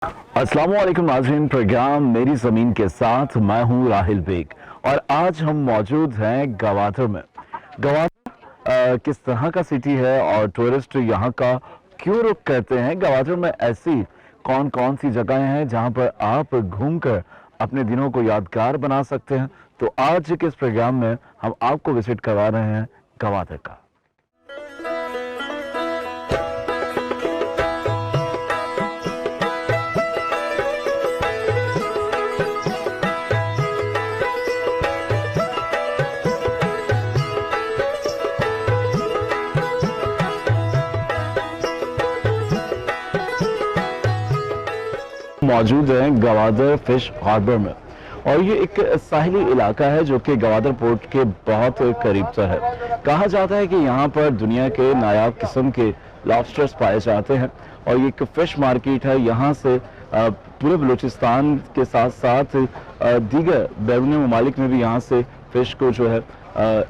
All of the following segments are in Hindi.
अस्सलाम वालेकुम नाज़रीन, प्रोग्राम मेरी ज़मीन के साथ मैं हूं राहिल बेग और आज हम मौजूद हैं गवादर में। गवादर किस तरह का सिटी है और टूरिस्ट यहां का क्यों रुख करते हैं? गवादर में ऐसी कौन कौन सी जगहें हैं जहां पर आप घूमकर अपने दिनों को यादगार बना सकते हैं? तो आज के इस प्रोग्राम में हम आपको विजिट करवा रहे हैं गवादर का। मौजूद है गवादर फिश हार्बर में और ये एक साहिली इलाका है जो कि गवादर पोर्ट के बहुत करीब से है। कहा जाता है कि यहाँ पर दुनिया के नायाब किस्म के लॉबस्टर्स पाए जाते हैं और ये एक फिश मार्केट है। यहाँ से पूरे बलूचिस्तान के साथ साथ दीगर बैरूनी ममालिक में भी यहाँ से फिश को जो है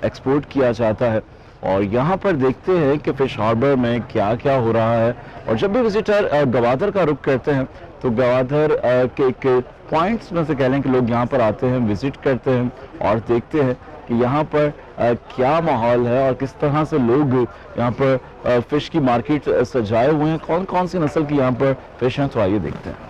एक्सपोर्ट किया जाता है। और यहाँ पर देखते हैं कि फिश हार्बर में क्या क्या हो रहा है। और जब भी विजिटर गवादर का रुख करते हैं तो गवादर के एक पॉइंट्स में से कह लें कि लोग यहाँ पर आते हैं, विजिट करते हैं और देखते हैं कि यहाँ पर क्या माहौल है और किस तरह से लोग यहाँ पर फिश की मार्केट सजाए हुए हैं। कौन कौन सी नस्ल की यहाँ पर फिश हैं, तो आइए देखते हैं।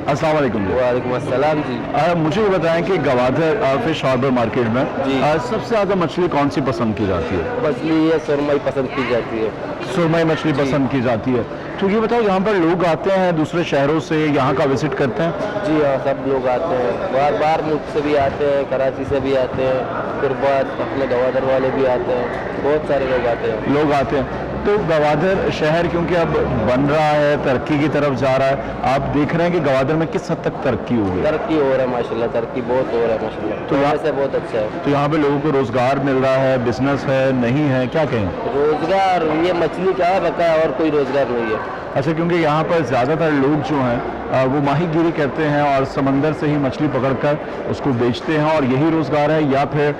अस्सलाम वालेकुम। वालेकुम अस्सलाम जी। मुझे ये बताएं कि गवादर फिश हार्बर मार्केट में जी। सबसे ज़्यादा मछली कौन सी पसंद की जाती है? मछली ये सुरमई पसंद की जाती है। सुरमई मछली पसंद की जाती है। तो ये बताओ, यहाँ पर लोग आते हैं दूसरे शहरों से यहाँ का विजिट करते हैं? जी हाँ, सब लोग आते हैं, बार बार मुल्क से भी आते हैं, कराची से भी आते हैं, फिर बाद अपने गवादर वाले भी आते हैं, बहुत सारे लोग आते हैं। लोग आते हैं। तो गवादर शहर क्योंकि अब बन रहा है, तरक्की की तरफ जा रहा है, आप देख रहे हैं कि गवादर में किस हद तक तरक्की हो गई? तरक्की हो रहा है माशाल्लाह, तरक्की बहुत हो रहा है माशाल्लाह। तो यहाँ से बहुत अच्छा है। तो यहाँ पे लोगों को रोजगार मिल रहा है, बिजनेस है, नहीं है, क्या कहें? रोजगार ये मछली का बका है और कोई रोजगार नहीं है। अच्छा, क्योंकि यहाँ पर ज़्यादातर लोग जो हैं वो माहीगीरी करते हैं और समंदर से ही मछली पकड़कर उसको बेचते हैं और यही रोज़गार है, या फिर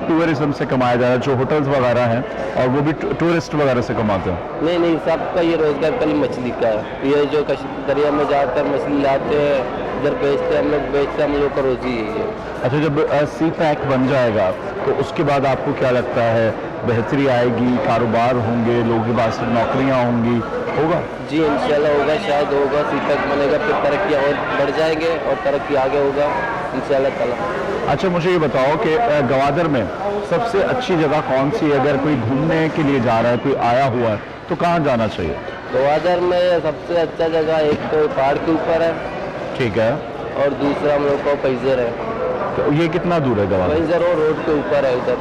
टूरिज्म से कमाया जा रहा है, जो होटल्स वगैरह हैं और वो भी टूरिस्ट वगैरह से कमाते हैं? नहीं नहीं, सबका ये रोजगार खाली मछली का है। ये जो दरिया में जाकर मछली लाते हैं, इधर बेचते हैं, हम लोग बेचते हैं, हम लोग का रोजी यही है। अच्छा, जब सी पैक बन जाएगा तो उसके बाद आपको क्या लगता है, बेहतरी आएगी, कारोबार होंगे, लोगों के पास नौकरियाँ होंगी, होगा? जी इंशाल्लाह होगा, शायद होगा, सी पैक बनेगा, फिर तरक्की और बढ़ जाएंगे और तरक्की आगे होगा इंशाल्लाह ताला। अच्छा, मुझे ये बताओ कि गवादर में सबसे अच्छी जगह कौन सी है? अगर कोई घूमने के लिए जा रहा है, कोई आया हुआ है, तो कहाँ जाना चाहिए? गवादर में सबसे अच्छा जगह एक तो पहाड़ के ऊपर है, ठीक है, और दूसरा हम लोग को पैजर है। तो ये कितना दूर है गवादर? पैजर और रोड के ऊपर है, इधर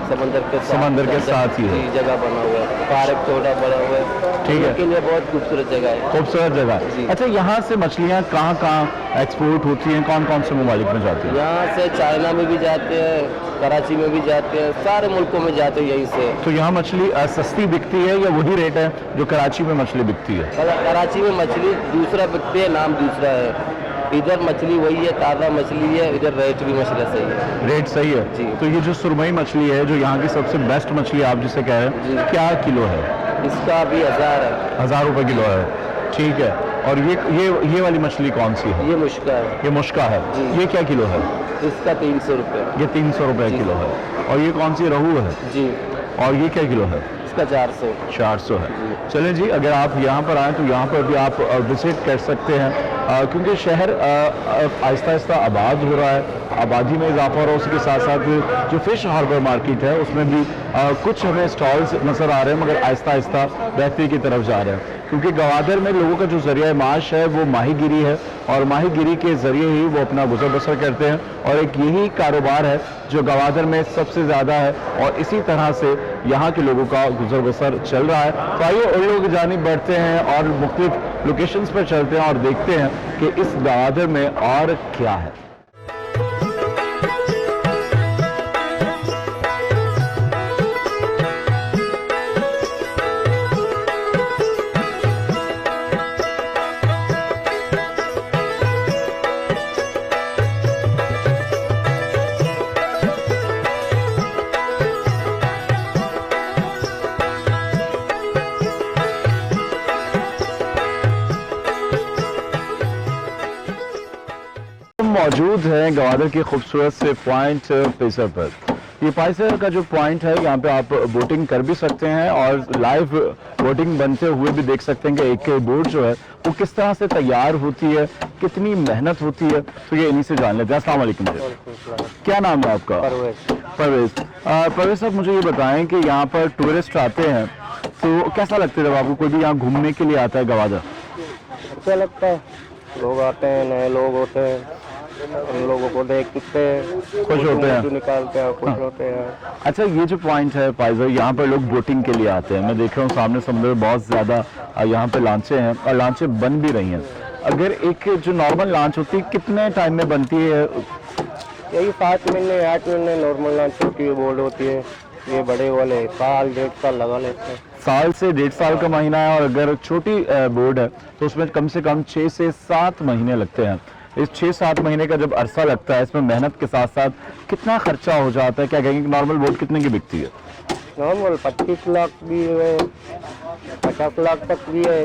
समंदर के साथ ही है जगह बना हुआ है, पार्क छोटा बना हुआ है, ठीक है, के लिए बहुत खूबसूरत जगह है। खूबसूरत जगह। अच्छा, यहाँ से मछलियाँ कहाँ कहाँ एक्सपोर्ट होती हैं, कौन कौन से ममालिक में जाती हैं? यहाँ से चाइना में भी जाते हैं, कराची में भी जाते हैं, सारे मुल्कों में जाते हैं यहीं से। तो यहाँ मछली सस्ती बिकती है या वही रेट है जो कराची में मछली बिकती है? कराची में मछली दूसरा बिकती है, नाम दूसरा है। इधर मछली वही है, ताज़ा मछली है, इधर रेट भी मछली सही है। रेट सही है जी। तो ये जो सुरमई मछली है, जो यहाँ की सबसे बेस्ट मछली आप जिसे कह रहे हैं, क्या किलो है? इसका अभी 1000 है। 1000 रुपये किलो है, ठीक है। और ये वाली मछली कौन सी है? ये मुश्का है। ये मुश्का है जी। ये क्या किलो है? इसका 300 रुपये। ये 300 रुपये किलो है। और ये कौन सी रोहू है? जी। और ये क्या किलो है? इसका 400। 400 है। चलें जी, अगर आप यहाँ पर आएँ तो यहाँ पर भी आप विजिट कर सकते हैं, क्योंकि शहर आहिस्ता आहिस्ता आबाद हो रहा है, आबादी में इजाफा हो रहा है। उसके साथ साथ जो फिश हार्बर मार्केट है उसमें भी कुछ हमें स्टॉल्स नज़र आ रहे हैं, मगर आहिस्ता आहिस्ता बेहतरी की तरफ जा रहे हैं, क्योंकि गवादर में लोगों का जो जरिया माश है वो माहीगीरी है और माहीगीरी के ज़रिए ही वो अपना गुजर बसर करते हैं और एक यही कारोबार है जो गवादर में सबसे ज़्यादा है और इसी तरह से यहाँ के लोगों का गुजर बसर चल रहा है। तो आइए उन लोगों की जानिब बढ़ते हैं और मुख्तलिफ लोकेशंस पर चलते हैं और देखते हैं कि इस गवादर में और क्या है। मौजूद हैं गवादर के खूबसूरत से पॉइंट पेसर पर। ये पाइसर का जो पॉइंट है, यहाँ पे आप बोटिंग कर भी सकते हैं और लाइव बोटिंग बनते हुए भी देख सकते हैं कि एक बोट जो है वो किस तरह से तैयार होती है, कितनी मेहनत होती है। तो ये इन्हीं से जान लेते हैं। अस्सलाम वालेकुम जी, क्या नाम है आपका? परवेज। परवेज साहब, मुझे ये बताएं कि यहाँ पर टूरिस्ट आते हैं तो कैसा लगता है जब आपको कोई भी यहाँ घूमने के लिए आता है गवादर? अच्छा लगता है, लोग आते हैं, नए लोग होते हैं, उन लोगों को देख के खुश होते हैं, निकालते हैं, खुश होते हैं। अच्छा, ये जो पॉइंट है पाइजर, यहाँ पर लोग बोटिंग के लिए आते हैं। मैं देख रहा हूँ सामने समुद्र बहुत ज्यादा यहाँ पे लांचे हैं और लांचे बन भी रही हैं। अगर एक जो नॉर्मल लांच होती है कितने टाइम में बनती है? यही 7 महीने 8 महीने नॉर्मल लांच होती है, बोर्ड होती है। ये बड़े वाले साल 1.5 साल लगा लेते हैं। साल से 1.5 साल का महीना है, और अगर छोटी बोर्ड है तो उसमें कम से कम 6 से 7 महीने लगते हैं। इस 6-7 महीने का जब अरसा लगता है, इसमें मेहनत के साथ साथ कितना खर्चा हो जाता है? क्या कहेंगे नॉर्मल बोट कितने की बिकती है? नॉर्मल 25 लाख भी है, 50 लाख तक भी है।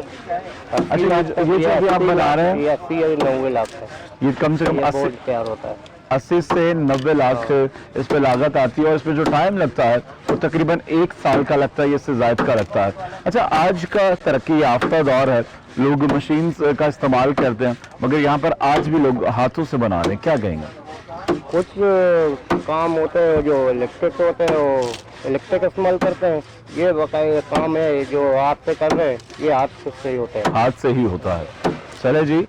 अच्छा, ये जो भी आप बना रहे हैं 80 या 90 लाख का ये कम से कम 80 तैयार होता है। 80 से 90 लाख इस पे लागत आती है, और इसमें जो टाइम लगता है वो तकरीबन 1 साल का लगता है, इससे ज्यादा का लगता है। अच्छा, आज का तरक्की याफ्ता दौर है, लोग मशीन का इस्तेमाल करते हैं, मगर यहाँ पर आज भी लोग हाथों से बना रहे हैं। क्या कहेंगे? कुछ काम होते हैं जो इलेक्ट्रिक होते हैं, वो इलेक्ट्रिक इस्तेमाल करते हैं। ये बकाया काम है जो हाथ से कर रहे हैं, ये हाथ से ही होता है। हाथ से ही होता है। चले जी,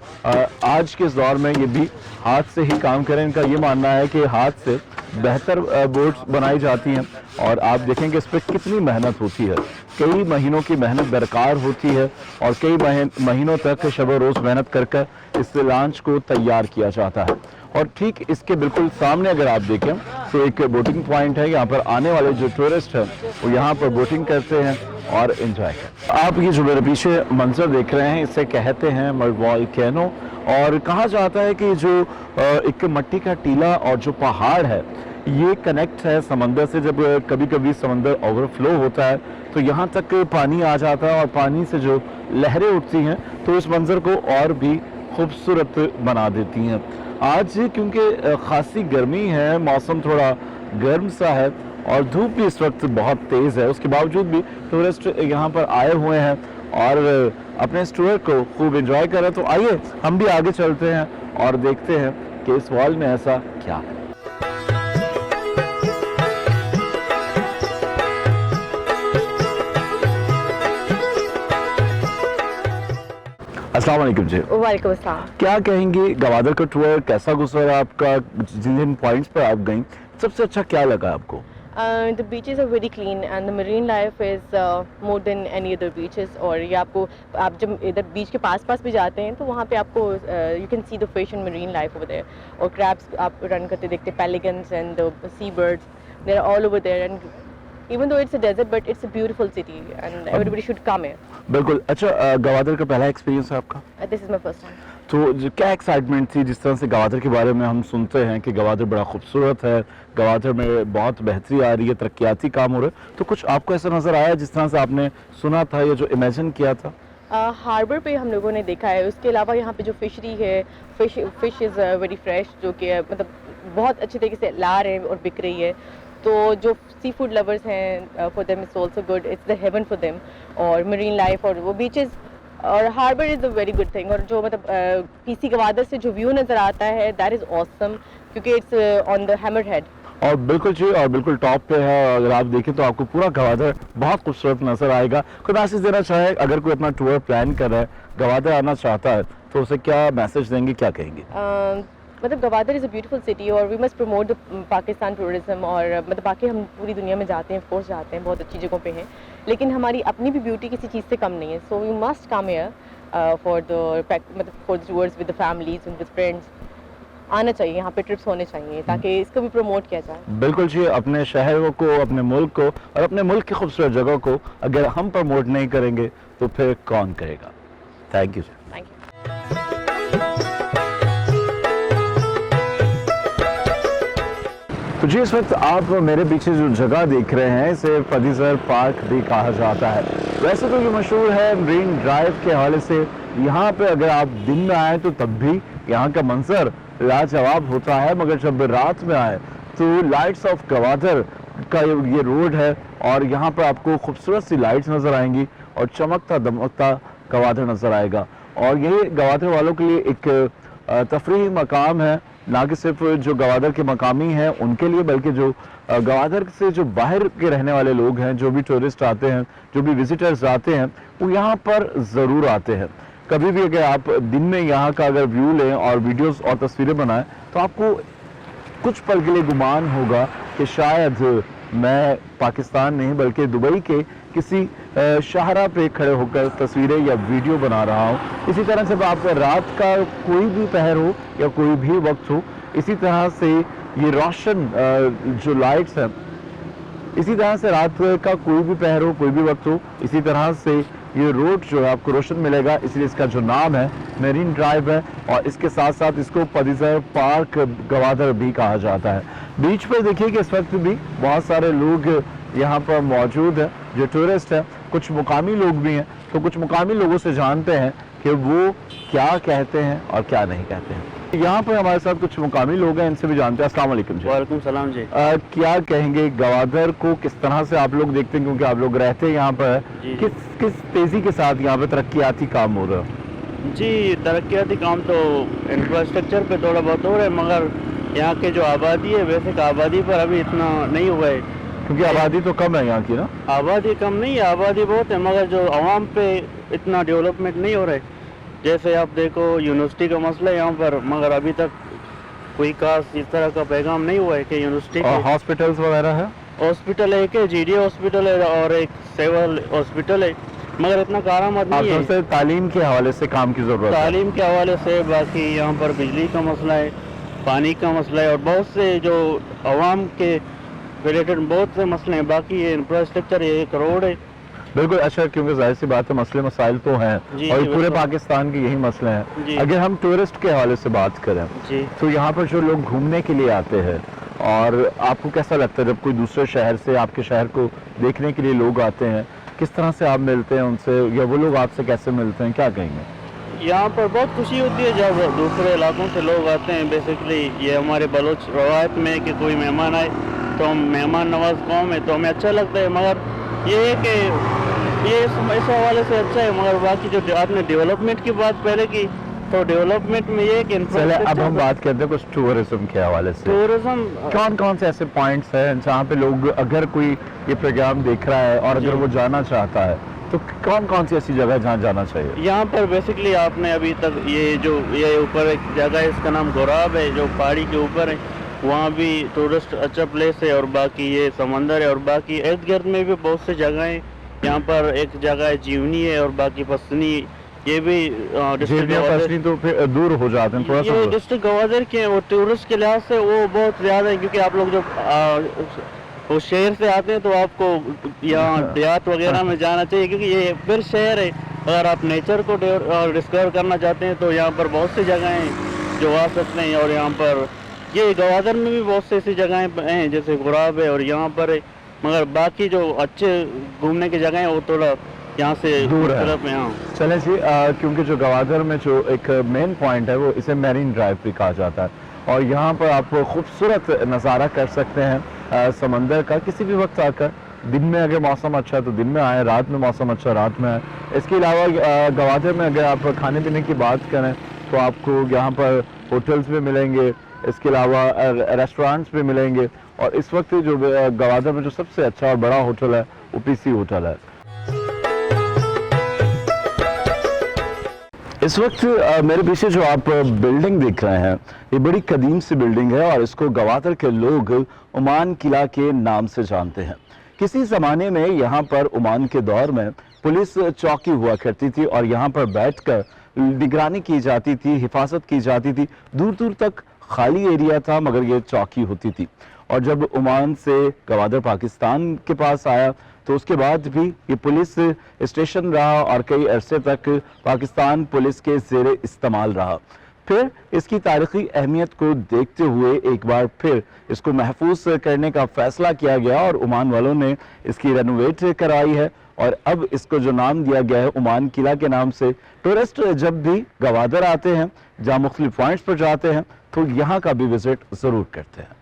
आज के इस दौर में ये भी हाथ से ही काम करें। इनका ये मानना है कि हाथ से बेहतर बोट्स बनाई जाती हैं, और आप देखेंगे इस पर कितनी मेहनत होती है। कई महीनों की मेहनत दरकार होती है, और कई महीनों तक शब रोज़ मेहनत कर कर इस लॉन्च को तैयार किया जाता है। और ठीक इसके बिल्कुल सामने अगर आप देखें तो एक बोटिंग पॉइंट है। यहाँ पर आने वाले जो टूरिस्ट हैं वो यहाँ पर बोटिंग करते हैं और एंजॉय करते हैं। आप ये जो मेरे पीछे मंजर देख रहे हैं, इसे कहते हैं वोल्केनो, और कहा जाता है कि जो एक मिट्टी का टीला और जो पहाड़ है ये कनेक्ट है समंदर से। जब कभी कभी समंदर ओवरफ्लो होता है तो यहाँ तक पानी आ जाता है, और पानी से जो लहरें उठती हैं तो इस मंजर को और भी खूबसूरत बना देती हैं। आज क्योंकि खासी गर्मी है, मौसम थोड़ा गर्म सा है और धूप भी इस वक्त बहुत तेज़ है, उसके बावजूद भी टूरिस्ट यहाँ पर आए हुए हैं और अपने इस टूर को खूब एंजॉय कर रहे हैं। तो आइए हम भी आगे चलते हैं और देखते हैं कि इस वॉल में ऐसा क्या है। अस्सलाम वालेकुम जी। वालेकुम अस्सलाम। क्या कहेंगी गवादर का टूर कैसा गुजरा आपका? जिन पॉइंट्स पर आप गई सबसे अच्छा क्या लगा आपको? The beaches are very clean and the marine life is more than any other beaches। और ये आपको, आप जब इधर बीच के पास भी जाते हैं तो वहाँ पे आपको you can see the fish and marine life over there। और crabs आप रन करते देखते, pelicans and the seabirds, they're all over there। And even though it's a desert but it's a beautiful city and everybody should come here। बिल्कुल। अच्छा, गवादर का पहला एक्सपीरियंस है आपका? This is my first time। तो क्या एक्साइटमेंट थी? जिस तरह से गवादर के बारे में हम सुनते हैं कि गवादर बड़ा खूबसूरत है, गवादर में बहुत बेहतरी आ रही है, तरक्याती काम हो रहे हैं, तो कुछ आपको ऐसा नज़र आया जिस तरह से आपने सुना था या जो इमेजिन किया था? हार्बर पे हम लोगों ने देखा है। उसके अलावा यहाँ पे जो फिशरी है, फिश इज़ वेरी फ्रेश, जो कि मतलब बहुत अच्छे तरीके से ला रहे हैं और बिक रही है। तो जो सी फूड लवर्स हैं, for them it's also good, it's the heaven for them. और मरीन लाइफ और वो बीचेस और harbour is a very good thing. और जो मतलब पीसी गवादर से जो व्यू नज़र आता है दैट इज़ ऑसम, क्योंकि it's on the hammer head. और बिल्कुल जी, और बिल्कुल टॉप पे है। अगर आप देखें तो आपको पूरा गवादर बहुत खूबसूरत नजर आएगा। कोई मैसेज देना चाहे, अगर कोई अपना टूर प्लान कर रहा है, गवादर आना चाहता है, तो उसे क्या मैसेज देंगे, क्या कहेंगे? मतलब Gwadar is a beautiful city और we must promote the Pakistan tourism. और मतलब बाकी हम पूरी दुनिया में जाते हैं, ऑफकोर्स जाते हैं, बहुत अच्छी जगहों पे हैं, लेकिन हमारी अपनी भी ब्यूटी किसी चीज़ से कम नहीं है। So we must come here for the मतलब for the tours with the families with friends आना चाहिए, यहाँ पे ट्रिप्स होने चाहिए ताकि इसको भी प्रमोट किया जाए। बिल्कुल जी, अपने शहरों को, अपने मुल्क को और अपने मुल्क की खूबसूरत जगह को अगर हम प्रमोट नहीं करेंगे तो फिर कौन करेगा। Thank you sir. Thank you. तो जी, इस वक्त आप मेरे पीछे जो जगह देख रहे हैं इसे पदीसर पार्क भी कहा जाता है। वैसे तो ये मशहूर है मरीन ड्राइव के हवाले से। यहाँ पे अगर आप दिन में आए तो तब भी यहाँ का मंजर लाजवाब होता है, मगर जब रात में आए तो लाइट्स ऑफ गवादर का ये रोड है और यहाँ पर आपको खूबसूरत सी लाइट्स नजर आएंगी और चमकता दमकता गवादर नजर आएगा। और यही गवादर वालों के लिए एक तफरीही मकाम है, ना कि सिर्फ जो गवादर के मकामी हैं उनके लिए, बल्कि जो गवादर से जो बाहर के रहने वाले लोग हैं, जो भी टूरिस्ट आते हैं, जो भी विजिटर्स आते हैं, वो यहाँ पर ज़रूर आते हैं। कभी भी अगर आप दिन में यहाँ का अगर व्यू लें और वीडियोस और तस्वीरें बनाएं तो आपको कुछ पल के लिए गुमान होगा कि शायद मैं पाकिस्तान नहीं बल्कि दुबई के किसी शाहरा पे खड़े होकर तस्वीरें या वीडियो बना रहा हूँ। इसी तरह से आप रात का कोई भी पहर हो या कोई भी वक्त हो, इसी तरह से ये रोशन जो लाइट्स हैं, इसी तरह से रात का कोई भी पहर हो, कोई भी वक्त हो, इसी तरह से ये रोड जो है आपको रोशन मिलेगा। इसलिए इसका जो नाम है मरीन ड्राइव है और इसके साथ साथ इसको पदीसर पार्क गवादर भी कहा जाता है। बीच पर देखिए कि इस वक्त भी बहुत सारे लोग यहाँ पर मौजूद हैं जो टूरिस्ट हैं, कुछ मुकामी लोग भी हैं। तो कुछ मुकामी लोगों से जानते हैं कि वो क्या कहते हैं और क्या नहीं कहते हैं। यहाँ पर हमारे साथ कुछ मुकामी लोग हैं, इनसे भी जानते हैं। अस्सलाम वालेकुम जी। वालेकुम सलाम जी। क्या कहेंगे गवादर को किस तरह से आप लोग देखते हैं, क्योंकि आप लोग रहते हैं यहाँ पर, किस तेजी के साथ यहाँ पे तरक्याती काम हो रहा है? जी, तरक्याती काम तो इंफ्रास्ट्रक्चर पे थोड़ा बहुत हो रहा है, मगर यहाँ के जो आबादी है वैसे का आबादी पर अभी इतना नहीं हुआ है, क्योंकि आबादी तो कम है यहाँ की ना। आबादी कम नहीं है, आबादी बहुत है, मगर जो आवाम पे इतना डेवलपमेंट नहीं हो रहा है। जैसे आप देखो यूनिवर्सिटी का मसला है यहाँ पर, मगर अभी तक कोई खास इस तरह का पैगाम नहीं हुआ है कि यूनिवर्सिटी और हॉस्पिटल्स वगैरह है। हॉस्पिटल है कि जीडी हॉस्पिटल है और एक सिविल हॉस्पिटल है, मगर इतना कारामद नहीं है। से तालीम के हवाले से काम की जरूरत है। तालीम के हवाले से, बाकी यहाँ पर बिजली का मसला है, पानी का मसला है और बहुत से जो आवाम के रिलेटेड बहुत से मसले हैं। बाकी ये इंफ्रास्ट्रक्चर, ये एक रोड है। बिल्कुल, अच्छा, क्योंकि जाहिर सी बात है मसले मसाइल तो हैं और पूरे पाकिस्तान के यही मसले हैं। अगर हम टूरिस्ट के हवाले से बात करें तो यहाँ पर जो लोग घूमने के लिए आते हैं, और आपको कैसा लगता है जब कोई दूसरे शहर से आपके शहर को देखने के लिए लोग आते हैं, किस तरह से आप मिलते हैं उनसे या वो लोग आपसे कैसे मिलते हैं, क्या कहेंगे? यहाँ पर बहुत खुशी होती है जब दूसरे इलाकों से लोग आते हैं। बेसिकली ये हमारे बलोच रवायत में कि कोई मेहमान आए तो हम मेहमान नवाज कौम है, तो हमें अच्छा लगता है। मगर ये है कि ये इस हवाले से अच्छा है, मगर बाकी जो आपने डेवलपमेंट की बात पहले की, तो डेवलपमेंट में ये कि अब हम बात करते हैं कुछ टूरिज्म के हवाले से। टूरिज्म कौन कौन से ऐसे पॉइंट्स हैं जहाँ पे लोग, अगर कोई ये प्रोग्राम देख रहा है और अगर वो जाना चाहता है तो कौन कौन सी ऐसी जगह जहाँ जाना चाहिए? यहाँ पर बेसिकली आपने अभी तक ये ऊपर एक जगह है, इसका नाम गोराब है, जो पहाड़ी के ऊपर है, वहाँ भी टूरिस्ट अच्छा प्लेस है। और बाकी ये समंदर है और बाकी इर्द गिर्द में भी बहुत सी जगह हैं। यहाँ पर एक जगह है जीवनी है और बाकी पसनी, ये भी डिस्ट्रिक्ट तो फिर दूर हो जाते हैं थोड़ा सा। ये डिस्ट्रिक्ट गवादर के और टूरिस्ट के लिहाज से वो बहुत ज़्यादा है, क्योंकि आप लोग जब वो शहर से आते हैं तो आपको यहाँ देहात वगैरह में जाना चाहिए, क्योंकि ये फिर शहर है। अगर आप नेचर को डिस्कवर करना चाहते हैं तो यहाँ पर बहुत सी जगह हैं जो आ सकते हैं। और यहाँ पर ये गवादर में भी बहुत सी ऐसी जगहें हैं, जैसे गुराब है और यहाँ पर है, मगर बाकी जो अच्छे घूमने की जगह है वो थोड़ा यहाँ से दूर है। चले जी, क्योंकि जो गवादर में जो एक मेन पॉइंट है वो इसे मैरीन ड्राइव भी कहा जाता है और यहाँ पर आप खूबसूरत नज़ारा कर सकते हैं समंदर का किसी भी वक्त आकर। दिन में अगर मौसम अच्छा है तो दिन में आए, रात में मौसम अच्छा रात में आए। इसके अलावा गवादर में अगर आप खाने पीने की बात करें तो आपको यहाँ पर होटल्स भी मिलेंगे, इसके अलावा रेस्टोरेंट्स भी मिलेंगे। और इस वक्त जो गवादर में जो सबसे अच्छा और बड़ा होटल है वो पीसी होटल है। इस वक्त मेरे पीछे जो आप बिल्डिंग देख रहे हैं ये बड़ी कदीम सी बिल्डिंग है और इसको गवादर के लोग ओमान किला के नाम से जानते हैं। किसी ज़माने में यहाँ पर ओमान के दौर में पुलिस चौकी हुआ करती थी और यहाँ पर बैठकर निगरानी की जाती थी, हिफाजत की जाती थी। दूर दूर तक खाली एरिया था मगर ये चौकी होती थी। और जब ओमान से गवादर पाकिस्तान के पास आया तो उसके बाद भी ये पुलिस स्टेशन रहा और कई अरसे तक पाकिस्तान पुलिस के ज़ेरे इस्तेमाल रहा। फिर इसकी तारीखी अहमियत को देखते हुए एक बार फिर इसको महफूज करने का फैसला किया गया और ओमान वालों ने इसकी रेनोवेट कराई है और अब इसको जो नाम दिया गया है ओमान किला के नाम से। टूरिस्ट जब भी गवादर आते हैं, जहाँ मुख्तलिफ पॉइंट्स पर जाते हैं, तो यहाँ का भी विजिट ज़रूर करते हैं।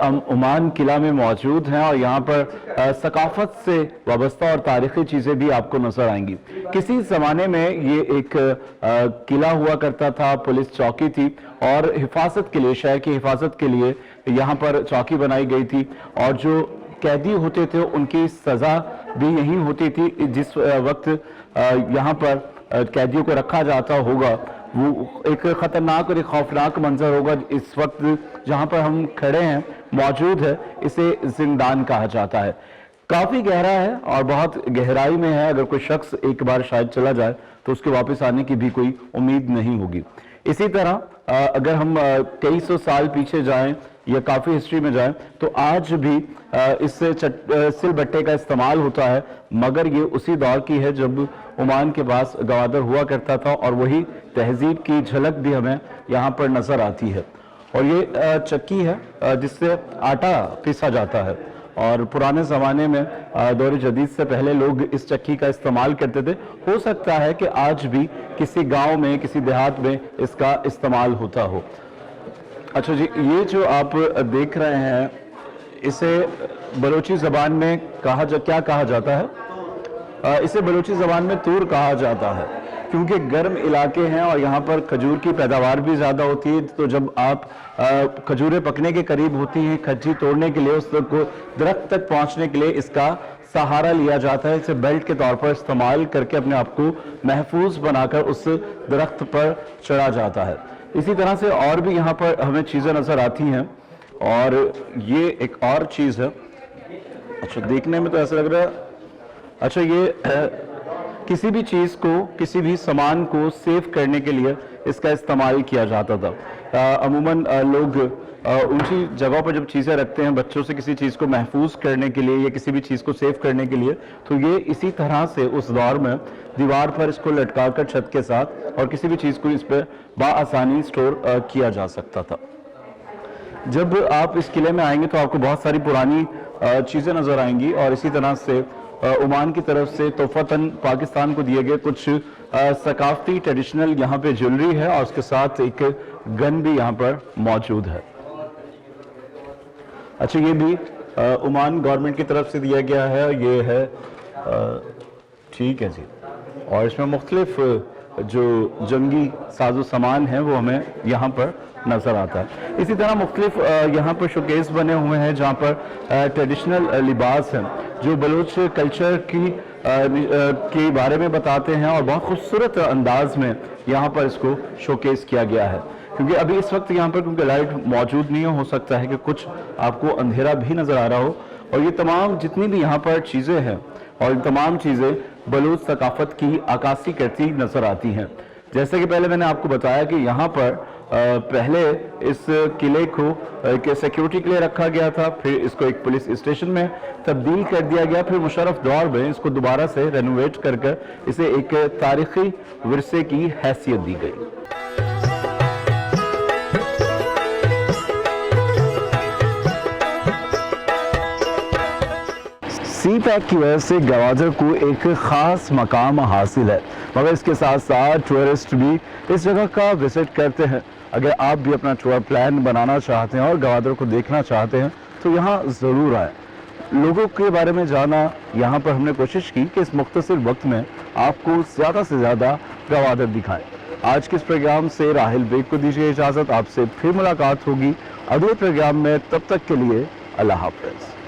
हम ओमान किला में मौजूद हैं और यहाँ पर सकाफत से वाबस्ता और तारीखी चीज़ें भी आपको नजर आएंगी। किसी ज़माने में ये एक किला हुआ करता था, पुलिस चौकी थी और हिफाजत के लिए, शहर की हिफाजत के लिए यहाँ पर चौकी बनाई गई थी और जो कैदी होते थे उनकी सज़ा भी यही होती थी। जिस वक्त यहाँ पर कैदियों को रखा जाता होगा वो एक ख़तरनाक और एक खौफनाक मंजर होगा। इस वक्त जहाँ पर हम खड़े हैं मौजूद है, इसे जिंदान कहा जाता है। काफ़ी गहरा है और बहुत गहराई में है। अगर कोई शख्स एक बार शायद चला जाए तो उसके वापस आने की भी कोई उम्मीद नहीं होगी। इसी तरह अगर हम कई सौ साल पीछे जाएं या काफ़ी हिस्ट्री में जाएं तो आज भी इस सिलबट्टे का इस्तेमाल होता है, मगर ये उसी दौर की है जब ओमान के पास गवादर हुआ करता था और वही तहजीब की झलक भी हमें यहाँ पर नज़र आती है। और ये चक्की है जिससे आटा पीसा जाता है और पुराने ज़माने में दौर जदीद से पहले लोग इस चक्की का इस्तेमाल करते थे। हो सकता है कि आज भी किसी गांव में, किसी देहात में इसका इस्तेमाल होता हो। अच्छा जी, ये जो आप देख रहे हैं इसे बलोची ज़बान में क्या कहा जाता है? इसे बलोची ज़बान में तूर कहा जाता है क्योंकि गर्म इलाके हैं और यहाँ पर खजूर की पैदावार भी ज़्यादा होती है। तो जब आप खजूरें पकने के करीब होती हैं, खज्जी तोड़ने के लिए, उस को दरख्त तक पहुँचने के लिए इसका सहारा लिया जाता है। इसे बेल्ट के तौर पर इस्तेमाल करके अपने आप को महफूज बनाकर उस दरख्त पर चढ़ा जाता है। इसी तरह से और भी यहाँ पर हमें चीज़ें नज़र आती हैं और ये एक और चीज़ है। अच्छा, देखने में तो ऐसा लग रहा है, अच्छा ये किसी भी चीज़ को, किसी भी सामान को सेव करने के लिए इसका इस्तेमाल किया जाता था। अमूमन लोग ऊंची जगहों पर जब चीज़ें रखते हैं बच्चों से किसी चीज़ को महफूज करने के लिए या किसी भी चीज़ को सेव करने के लिए, तो ये इसी तरह से उस दौर में दीवार पर इसको लटका कर छत के साथ और किसी भी चीज़ को इस पर बाआसानी स्टोर किया जा सकता था। जब आप इस किले में आएंगे तो आपको बहुत सारी पुरानी चीज़ें नज़र आएंगी और इसी तरह से ओमान की तरफ से तोहफतन पाकिस्तान को दिए गए कुछ सकाफती ट्रेडिशनल यहाँ पे ज्वेलरी है और उसके साथ एक गन भी यहाँ पर मौजूद है। अच्छा, ये भी ओमान गवर्नमेंट की तरफ से दिया गया है, ये है ठीक है जी। और इसमें मुख्तलिफ जो जंगी साजो सामान है वो हमें यहाँ पर नज़र आता है। इसी तरह मुख्तलिफ यहाँ पर शोकेस बने हुए हैं जहाँ पर ट्रेडिशनल लिबास हैं जो बलूच कल्चर के बारे में बताते हैं और बहुत खूबसूरत अंदाज में यहाँ पर इसको शोकेस किया गया है। क्योंकि अभी इस वक्त यहाँ पर क्योंकि लाइट मौजूद नहीं हो सकता है कि कुछ आपको अंधेरा भी नज़र आ रहा हो। और ये तमाम जितनी भी यहाँ पर चीज़ें हैं और तमाम चीज़ें बलूच सकाफत की अक्कासी करती नज़र आती हैं। जैसे कि पहले मैंने आपको बताया कि यहाँ पर पहले इस किले को एक सिक्योरिटी के लिए रखा गया था, फिर इसको एक पुलिस स्टेशन में तब्दील कर दिया गया, फिर मुशर्रफ दौर में इसको दोबारा से रेनोवेट कर इसे एक तारीखी विरसे की हैसियत दी गई। सी पैक की वजह से गवादर को एक ख़ास मकाम हासिल है, मगर इसके साथ साथ टूरिस्ट भी इस जगह का विजिट करते हैं अगर आप भी अपना टूर प्लान बनाना चाहते हैं और गवादर को देखना चाहते हैं तो यहाँ ज़रूर आए। लोगों के बारे में जाना, यहाँ पर हमने कोशिश की कि इस मुख्तसर वक्त में आपको ज़्यादा से ज़्यादा गवादर दिखाएं। आज के इस प्रोग्राम से राहिल बेग को दीजिए इजाज़त। आपसे फिर मुलाकात होगी अगले प्रोग्राम में, तब तक के लिए अल्लाह हाफ़िज़।